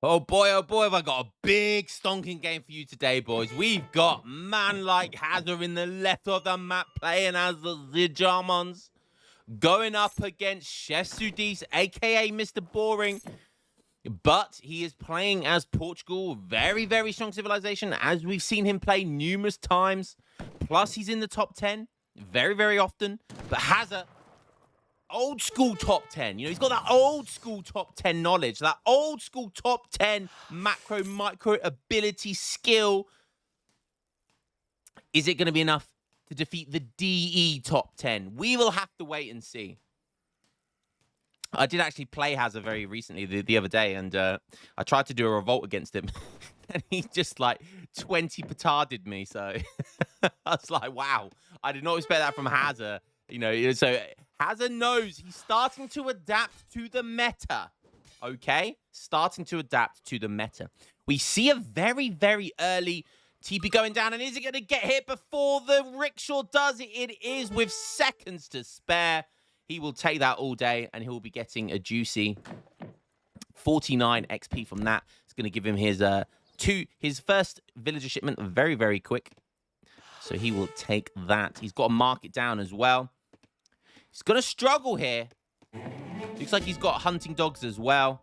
oh boy, have I got a big stonking game for you today, boys. We've got man like Hazza in the left of the map playing as the Germans, going up against Chef Sudis, aka Mr. Boring. But he is playing as Portugal, very, very strong civilization, as we've seen him play numerous times. Plus, he's in the top 10 very, very often. But Hazza, old school top 10. You know, he's got that old school top 10 knowledge, that old school top 10 macro, micro ability, skill. Is it going to be enough to defeat the DE top 10? We will have to wait and see. I did actually play Hazza very recently the other day, and I tried to do a revolt against him, and he just like 20 petarded me. So I was like, wow, I did not expect that from Hazza. You know, so Hazza knows he's starting to adapt to the meta. Okay, starting to adapt to the meta. We see a very, very early TP going down, and is it going to get hit before the rickshaw does it? It is with seconds to spare. He will take that all day, and he'll be getting a juicy 49 XP from that. It's going to give him his first villager shipment very, very quick. So he will take that. He's got to mark it down as well. He's going to struggle here. Looks like he's got hunting dogs as well.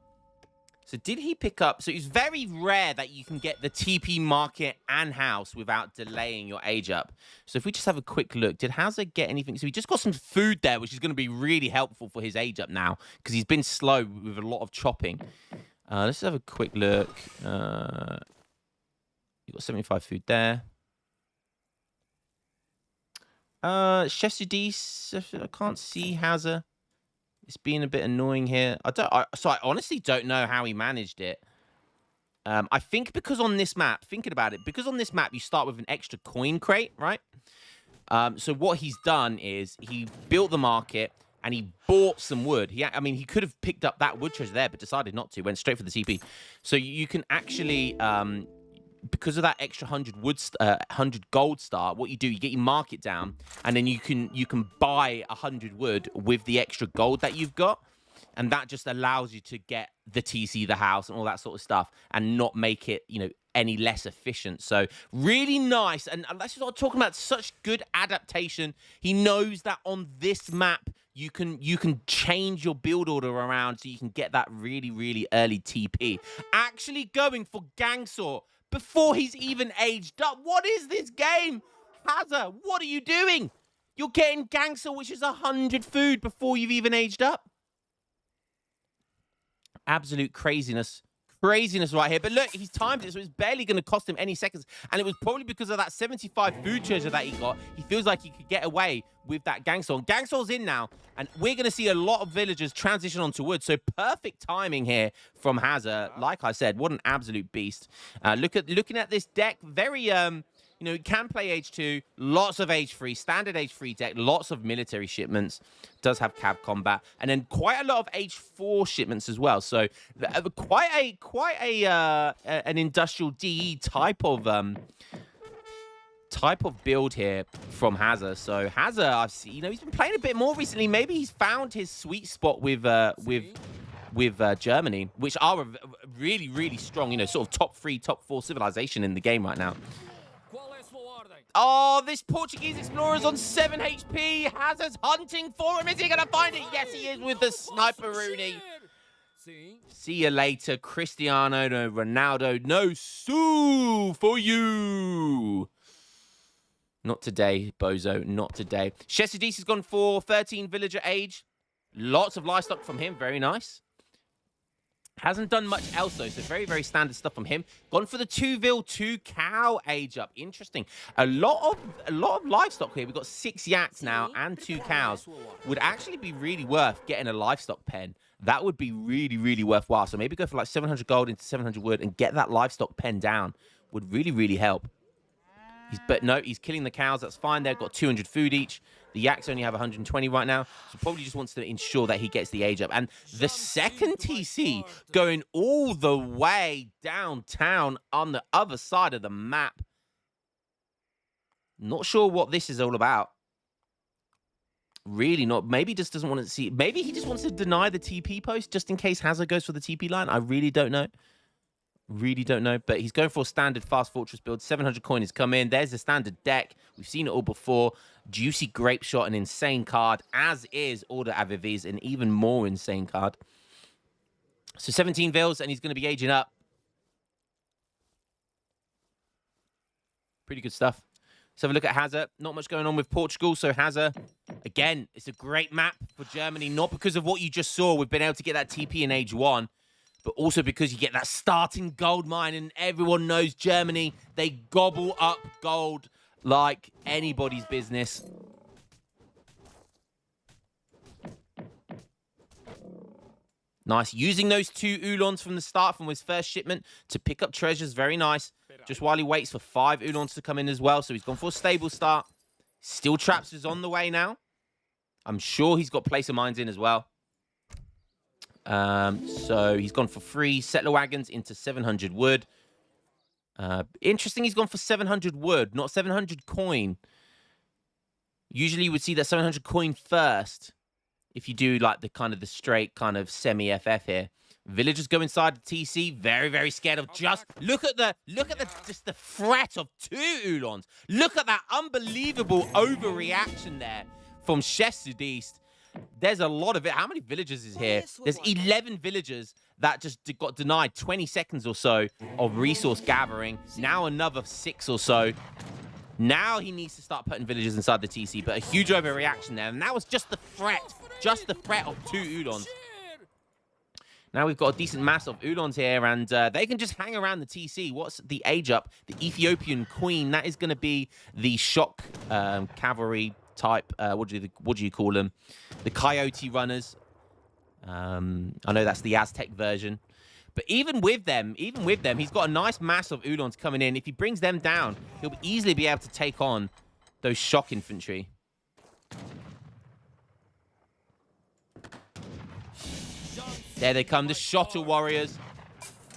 So did he pick up... So it's very rare that you can get the TP market and house without delaying your age up. So if we just have a quick look, did Hazza get anything? So he just got some food there, which is going to be really helpful for his age up now, because he's been slow with a lot of chopping. Let's have a quick look. You got 75 food there. Chef Sudis, I can't see Hazza. It's being a bit annoying here. So I honestly don't know how he managed it. I think because on this map, thinking about it, because on this map you start with an extra coin crate, right? So what he's done is he built the market and he bought some wood. I mean, he could have picked up that wood treasure there, but decided not to. Went straight for the TP. So you can actually, because of that extra 100 gold star, what you do, you get your market down, and then you can buy 100 wood with the extra gold that you've got, and that just allows you to get the TC, the house, and all that sort of stuff, and not make it, you know, any less efficient. So really nice, and that's what I'm talking about. Such good adaptation. He knows that on this map you can change your build order around so you can get that really, really early TP. Actually going for Gangsaw before he's even aged up. What is this game? Hazza, what are you doing? You're getting Gangster, which is 100 food before you've even aged up. Absolute craziness. Craziness right here. But look, he's timed it, so it's barely going to cost him any seconds. And it was probably because of that 75 food treasure that he got. He feels like he could get away with that Gangster. Gangster's in now, and we're going to see a lot of villagers transition onto wood. So perfect timing here from Hazza. Like I said, what an absolute beast. Looking at this deck, very... you know, can play age 2, lots of age 3, standard age 3 deck, lots of military shipments, does have cav combat, and then quite a lot of age 4 shipments as well. So quite an industrial DE type of build here from Hazza. So Hazza, I've seen, you know, he's been playing a bit more recently. Maybe he's found his sweet spot with Germany, which are a really, really strong, you know, sort of top 3, top 4 civilization in the game right now. Oh, this Portuguese explorer's on 7 HP. Hazza's hunting for him. Is he going to find it? Yes, he is with the sniper Rooney. See you later, Cristiano, no Ronaldo, no Sue for you. Not today, Bozo, not today. Chesudis has gone for 13 villager age. Lots of livestock from him. Very nice. Hasn't done much else, though, so very, very standard stuff from him. Gone for the 2 2 cow age up. Interesting. A lot of livestock here. We've got 6 yaks now and 2 cows. Would actually be really worth getting a livestock pen. That would be really, really worthwhile. So maybe go for like 700 gold into 700 wood and get that livestock pen down. Would really, really help. But no, he's killing the cows. That's fine. They've got 200 food each. The yaks only have 120 right now. So probably just wants to ensure that he gets the age up. And the second TC going all the way downtown on the other side of the map. Not sure what this is all about. Really not. Maybe he just doesn't want to see. Maybe he just wants to deny the TP post just in case Hazza goes for the TP line. I really don't know. Really don't know. But he's going for a standard fast fortress build. 700 coin has come in. There's the standard deck. We've seen it all before. Juicy Grape Shot, an insane card, as is Order Avivi's, an even more insane card. So 17 Vils, and he's going to be aging up. Pretty good stuff. Let's have a look at Hazza. Not much going on with Portugal. So Hazza, again, it's a great map for Germany. Not because of what you just saw. We've been able to get that TP in Age 1. But also because you get that starting gold mine. And everyone knows Germany. They gobble up gold like anybody's business. Nice. Using those 2 Uhlans from the start from his first shipment to pick up treasures. Very nice. Just while he waits for 5 Uhlans to come in as well. So he's gone for a stable start. Steel Traps is on the way now. I'm sure he's got Place of Mines in as well. So he's gone for 3 Settler Wagons into 700 wood. Interesting, he's gone for 700 wood, not 700 coin. Usually you would see that 700 coin first. If you do like the straight kind of semi-FF here. Villagers go inside the TC, very, very scared of just look at the just the threat of 2 Uhlans. Look at that unbelievable overreaction there from Chef Sudiste. There's a lot of it. How many villagers is here? There's 11 villagers that just got denied 20 seconds or so of resource gathering. Now another 6 or so. Now he needs to start putting villagers inside the TC, but a huge overreaction there. And that was just the threat of 2 Uhlans. Now we've got a decent mass of Uhlans here, and they can just hang around the TC. What's the age up? The Ethiopian Queen. That is going to be the shock cavalry type. What do you call them? The Coyote Runners. I know that's the Aztec version. But even with them, he's got a nice mass of Uhlans coming in. If he brings them down, he'll easily be able to take on those shock infantry. There they come, the Shotter Warriors.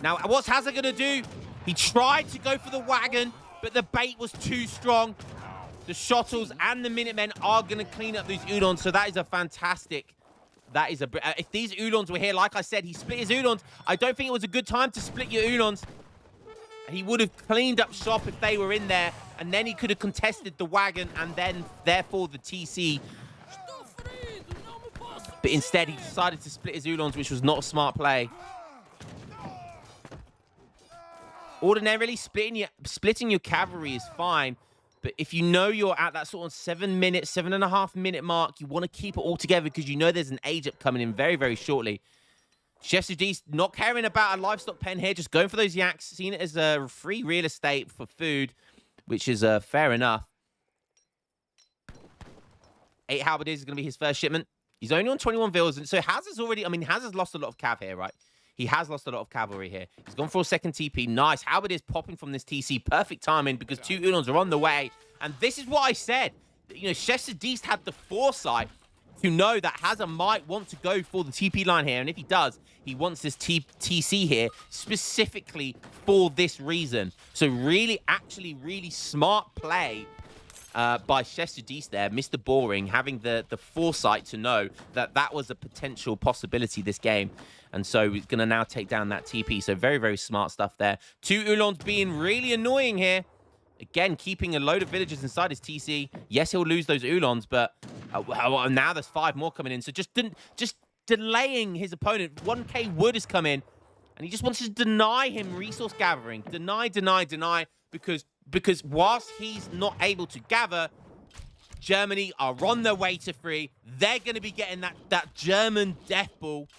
Now, what's Hazza going to do? He tried to go for the wagon, but the bait was too strong. The Shottles and the Minutemen are going to clean up these Uhlans, so that is a fantastic... if these Uhlans were here, like I said, he split his Uhlans. I don't think it was a good time to split your Uhlans. He would have cleaned up shop if they were in there, and then he could have contested the wagon and then, therefore, the TC. But instead, he decided to split his Uhlans, which was not a smart play. Ordinarily, splitting your cavalry is fine. But if you know you're at that sort of 7.5 minute mark, you want to keep it all together because you know there's an age up coming in very, very shortly. Chef Sudiste not caring about a livestock pen here, just going for those yaks, seeing it as a free real estate for food, which is fair enough. 8 halberdiers is going to be his first shipment. He's only on 21 vils, and so Hazza's already, Hazza's lost a lot of cav here, right? He has lost a lot of cavalry here. He's gone for a second TP. Nice. Halberdiers popping from this TC. Perfect timing because 2 Uhlans are on the way. And this is what I said. You know, Chef Sudiste had the foresight to know that Hazza might want to go for the TP line here. And if he does, he wants this TC here specifically for this reason. So really, really smart play by Chef Sudiste there. Mr. Boring having the foresight to know that that was a potential possibility this game. And so he's going to now take down that TP. So very, very smart stuff there. 2 Uhlans being really annoying here. Again, keeping a load of villagers inside his TC. Yes, he'll lose those Uhlans, but now there's 5 more coming in. So just delaying his opponent. 1k wood has come in, and he just wants to deny him resource gathering. Deny. Because whilst he's not able to gather, Germany are on their way to 3. They're going to be getting that German death ball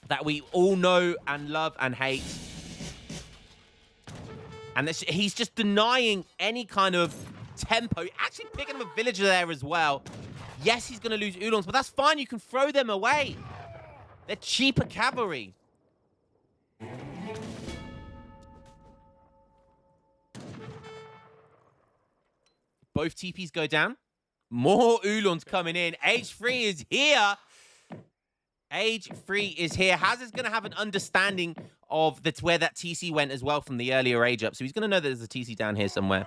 that we all know and love and hate. And he's just denying any kind of tempo. Actually picking up a villager there as well. Yes, he's going to lose Uhlans, but that's fine. You can throw them away. They're cheaper cavalry. Both TPs go down. More Uhlans coming in. Age 3 is here. Age 3 is here. Hazza's going to have an understanding of where that TC went as well from the earlier age up. So he's going to know that there's a TC down here somewhere.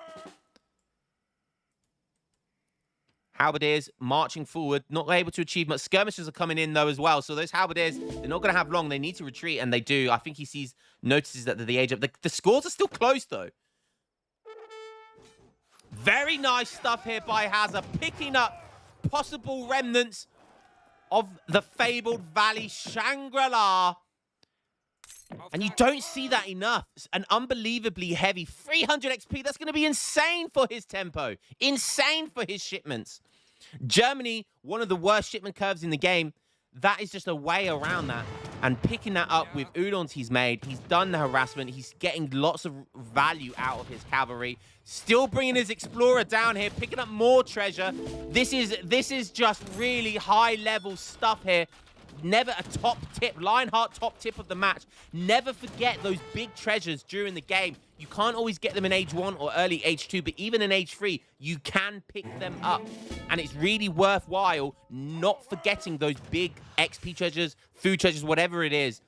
Halberdiers marching forward, not able to achieve much. Skirmishers are coming in, though, as well. So those Halberdiers, they're not going to have long. They need to retreat, and they do. I think he notices that the age up. The scores are still close, though. Very nice stuff here by Hazza, picking up possible remnants of the fabled Valley Shangri-La. And you don't see that enough. It's an unbelievably heavy 300 XP. That's going to be insane for his tempo. Insane for his shipments. Germany, one of the worst shipment curves in the game. That is just a way around that. And picking that up with Uhlans he's made. He's done the harassment. He's getting lots of value out of his cavalry. Still bringing his explorer down here. Picking up more treasure. This is just really high-level stuff here. Never a top tip. Lionheart top tip of the match. Never forget those big treasures during the game. You can't always get them in age 1 or early age 2, but even in age 3, you can pick them up. And it's really worthwhile not forgetting those big XP treasures, food treasures, whatever it is.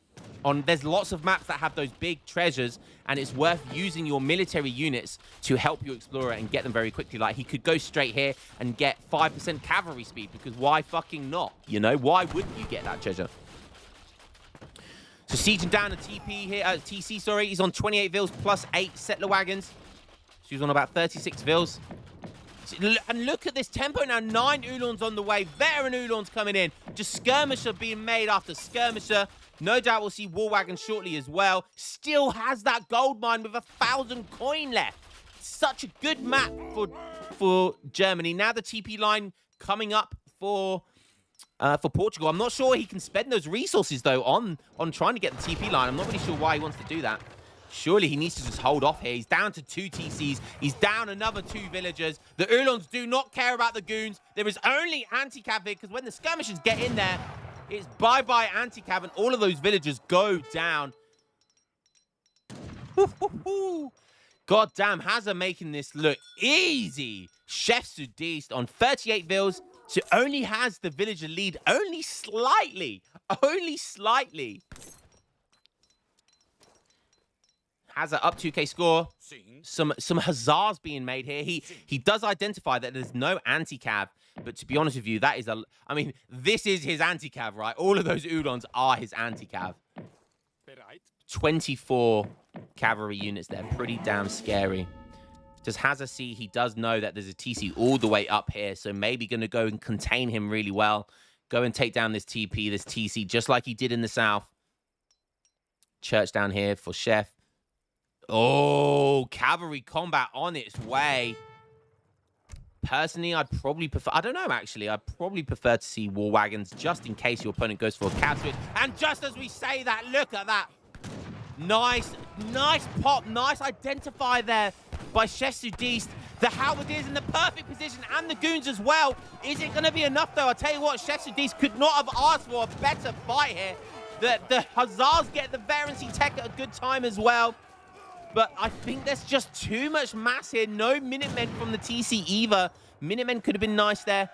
There's lots of maps that have those big treasures, and it's worth using your military units to help your explorer and get them very quickly. Like, he could go straight here and get 5% cavalry speed, because why fucking not? You know, why wouldn't you get that treasure? So sieging down a TC, sorry. He's on 28 vils plus 8 settler wagons. So he's on about 36 vils. And look at this tempo now. 9 Uhlans on the way. Veteran Uhlans coming in. Just skirmisher being made after skirmisher. No doubt we'll see war wagons shortly as well. Still has that gold mine with 1,000 coin left. Such a good map for Germany. Now the TP line coming up for Portugal. I'm not sure he can spend those resources, though, on trying to get the TP line. I'm not really sure why he wants to do that. Surely he needs to just hold off here. He's down to 2 TCs. He's down another 2 villagers. The Uhlans do not care about the goons. There is only anti-cav here, because when the skirmishers get in there, it's bye-bye anti-cav, and all of those villagers go down. God damn, Hazza making this look easy. Chef Sudiste on 38 vils. So only has the villager lead only slightly. Only slightly. Hazza up 2k score. Some huzzahs being made here. He does identify that there's no anti-cav. But to be honest with you, that is I mean, this is his anti-cav, right? All of those Uhlans are his anti-cav. 24 cavalry units there. Pretty damn scary. Does Hazza see? He does know that there's a TC all the way up here. So maybe going to go and contain him really well. Go and take down this TP, this TC, just like he did in the south. Church down here for Chef. Oh, cavalry combat on its way. Personally, I'd probably prefer... I don't know, actually. I'd probably prefer to see war wagons just in case your opponent goes for a cav switch. And just as we say that, look at that. Nice pop. Nice identify there by Chef Sudiste. The Halberdiers in the perfect position and the goons as well. Is it going to be enough, though? I'll tell you what, Chef Sudiste could not have asked for a better fight here. The Hussars get the veterancy tech at a good time as well. But I think there's just too much mass here. No Minutemen from the TC either. Minutemen could have been nice there.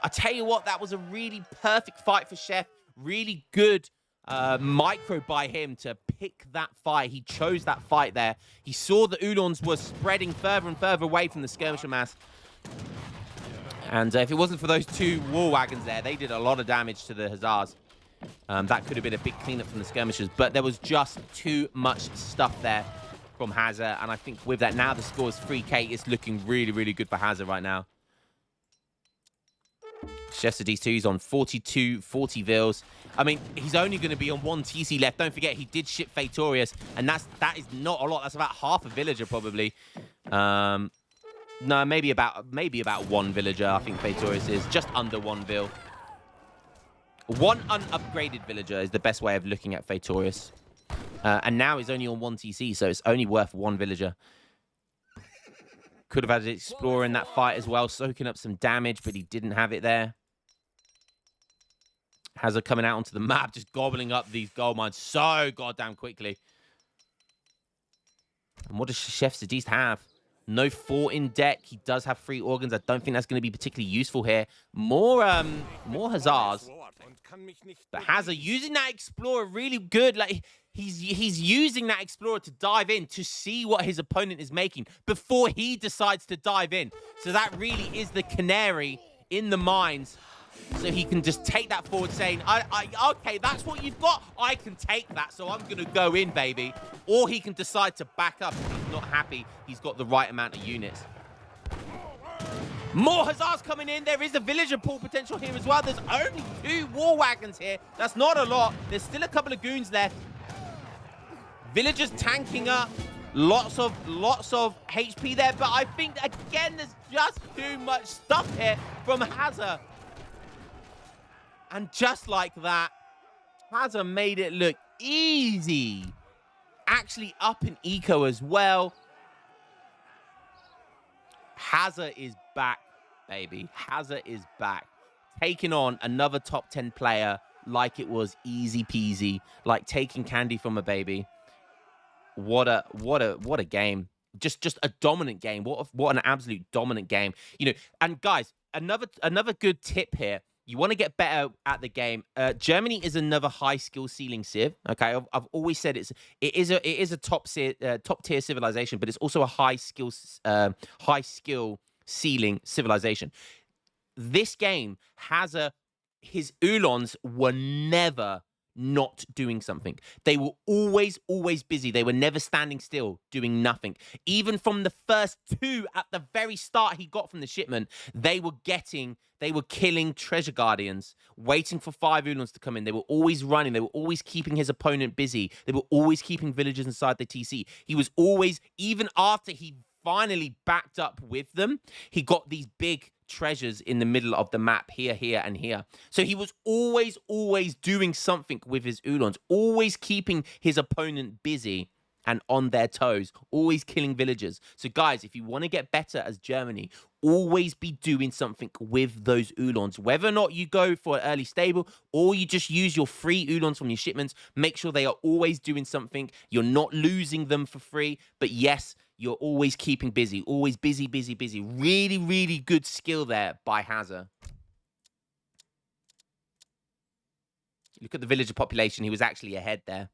I tell you what, that was a really perfect fight for Chef. Really good micro by him to pick that fight. He chose that fight there. He saw the Uhlans were spreading further and further away from the skirmisher mass. And if it wasn't for those 2 war wagons there, they did a lot of damage to the Hussars. That could have been a big cleanup from the skirmishers. But there was just too much stuff there from Hazza, and I think with that now the score is 3k. It's looking really, really good for Hazza right now. Chef Sudiste 2, he's on 40 vils. I mean, he's only going to be on 1 TC left. Don't forget, he did ship Fatorius, and that is not a lot. That's about half a villager, probably. No, maybe about 1 villager, I think Fatorius is. Just under 1 vil. 1 unupgraded villager is the best way of looking at Fatorius. And now he's only on 1 TC, so it's only worth 1 villager. Could have had an explorer in that fight as well, soaking up some damage, but he didn't have it there. Hazza coming out onto the map, just gobbling up these gold mines so goddamn quickly. And what does Chef Sudiste have? No 4 in deck. He does have 3 organs. I don't think that's going to be particularly useful here. More Hussars. But Hazza using that explorer really good. Like, he's using that explorer to dive in to see what his opponent is making before he decides to dive in. So that really is the canary in the mines so he can just take that forward saying, okay, that's what you've got. I can take that, so I'm going to go in, baby. Or he can decide to back up if he's not happy he's got the right amount of units. More Hazzas coming in. There is a villager pull potential here as well. There's only 2 war wagons here. That's not a lot. There's still a couple of goons left. Villagers tanking up. Lots of HP there. But I think, again, there's just too much stuff here from Hazza. And just like that, Hazza made it look easy. Actually up in eco as well. Hazza is back, baby. Hazza is back. Taking on another top 10 player like it was easy peasy. Like taking candy from a baby. What a game. Just a dominant game. What an absolute dominant game. You know, and guys, another good tip here. You want to get better at the game. Germany is another high skill ceiling civ. Okay, I've always said it is a top tier civilization, but it's also a high skill ceiling civilization. This game has his Uhlans were never not doing something. They were always busy. They were never standing still, doing nothing. Even from the first 2 at the very start he got from the shipment, they were killing treasure guardians, waiting for 5 Uhlans to come in. They were always running. They were always keeping his opponent busy. They were always keeping villagers inside the TC. He was always, even after he finally backed up with them, he got these big treasures in the middle of the map here and here. So he was always doing something with his Uhlans, always keeping his opponent busy and on their toes, always killing villagers. So guys, if you want to get better as Germany, always be doing something with those Uhlans. Whether or not you go for an early stable or you just use your free Uhlans from your shipments, make sure they are always doing something. You're not losing them for free, but yes, you're always keeping busy, always busy. Really good skill there by Hazza. Look at the villager population. He was actually ahead there.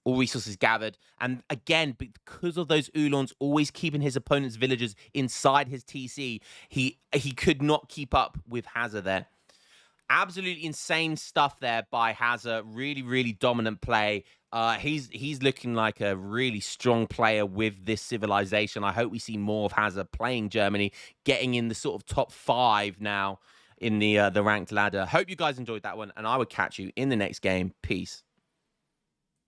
All resources gathered. And again, because of those Uhlans always keeping his opponent's villagers inside his TC, he could not keep up with Hazza there. Absolutely insane stuff there by Hazza. Really dominant play. He's looking like a really strong player with this civilization. I hope we see more of Hazza playing Germany, getting in the sort of top 5 now in the ranked ladder. Hope you guys enjoyed that one, and I will catch you in the next game. Peace.